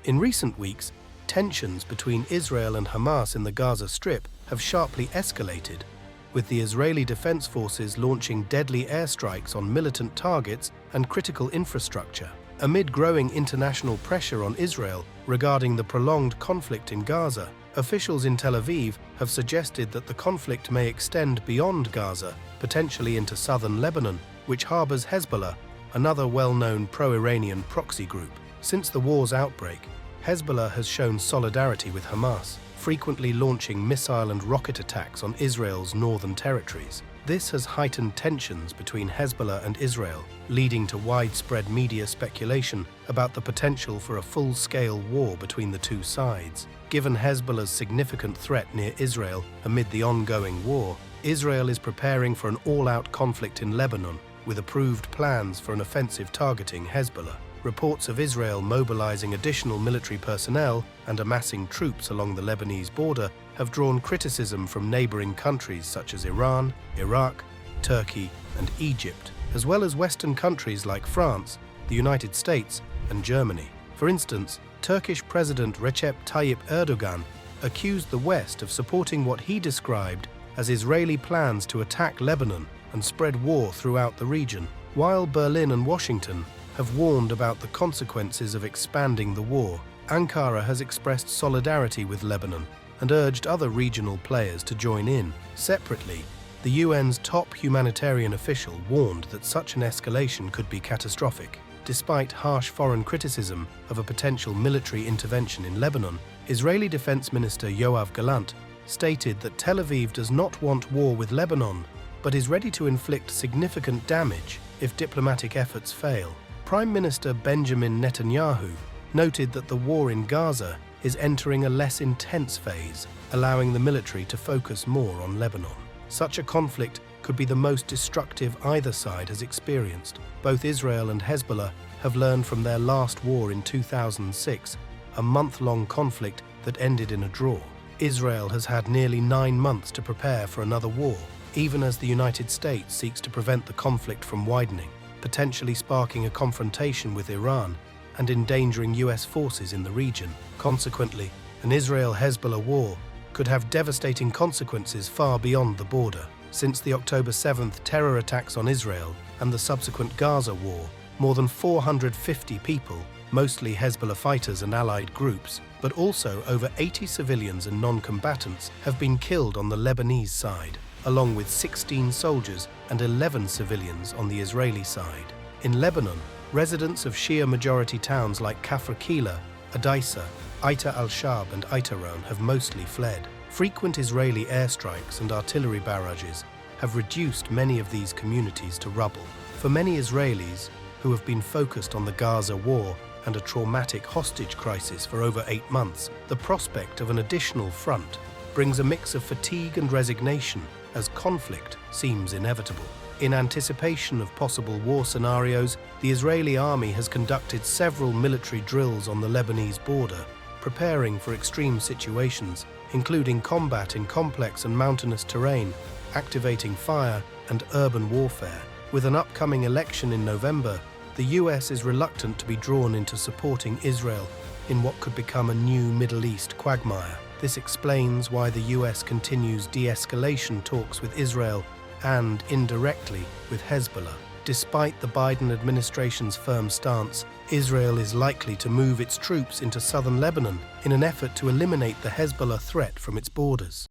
In recent weeks, tensions between Israel and Hamas in the Gaza Strip have sharply escalated, with the Israeli Defense Forces launching deadly airstrikes on militant targets and critical infrastructure. Amid growing international pressure on Israel regarding the prolonged conflict in Gaza, officials in Tel Aviv have suggested that the conflict may extend beyond Gaza, potentially into southern Lebanon, which harbors Hezbollah, another well-known pro-Iranian proxy group. Since the war's outbreak, Hezbollah has shown solidarity with Hamas, frequently launching missile and rocket attacks on Israel's northern territories. This has heightened tensions between Hezbollah and Israel, leading to widespread media speculation about the potential for a full-scale war between the two sides. Given Hezbollah's significant threat near Israel amid the ongoing war, Israel is preparing for an all-out conflict in Lebanon, with approved plans for an offensive targeting Hezbollah. Reports of Israel mobilizing additional military personnel and amassing troops along the Lebanese border have drawn criticism from neighboring countries such as Iran, Iraq, Turkey, and Egypt, as well as Western countries like France, the United States, and Germany. For instance, Turkish President Recep Tayyip Erdogan accused the West of supporting what he described as Israeli plans to attack Lebanon and spread war throughout the region, while Berlin and Washington have warned about the consequences of expanding the war. Ankara has expressed solidarity with Lebanon and urged other regional players to join in. Separately, the UN's top humanitarian official warned that such an escalation could be catastrophic. Despite harsh foreign criticism of a potential military intervention in Lebanon, Israeli Defense Minister Yoav Gallant stated that Tel Aviv does not want war with Lebanon, but is ready to inflict significant damage if diplomatic efforts fail. Prime Minister Benjamin Netanyahu noted that the war in Gaza is entering a less intense phase, allowing the military to focus more on Lebanon. Such a conflict could be the most destructive either side has experienced. Both Israel and Hezbollah have learned from their last war in 2006, a month-long conflict that ended in a draw. Israel has had nearly 9 months to prepare for another war, even as the United States seeks to prevent the conflict from widening, potentially sparking a confrontation with Iran and endangering US forces in the region. Consequently, an Israel-Hezbollah war could have devastating consequences far beyond the border. Since the October 7th terror attacks on Israel and the subsequent Gaza war, more than 450 people, mostly Hezbollah fighters and allied groups, but also over 80 civilians and non-combatants, have been killed on the Lebanese side, along with 16 soldiers and 11 civilians on the Israeli side. In Lebanon, residents of Shia-majority towns like Kafr Kila, Adaissa, Aita al-Shab and Aitaron have mostly fled. Frequent Israeli airstrikes and artillery barrages have reduced many of these communities to rubble. For many Israelis, who have been focused on the Gaza war and a traumatic hostage crisis for over 8 months, the prospect of an additional front brings a mix of fatigue and resignation as conflict seems inevitable. In anticipation of possible war scenarios, the Israeli army has conducted several military drills on the Lebanese border, preparing for extreme situations, including combat in complex and mountainous terrain, activating fire and urban warfare. With an upcoming election in November, the US is reluctant to be drawn into supporting Israel in what could become a new Middle East quagmire. This explains why the US continues de-escalation talks with Israel and, indirectly, with Hezbollah. Despite the Biden administration's firm stance, Israel is likely to move its troops into southern Lebanon in an effort to eliminate the Hezbollah threat from its borders.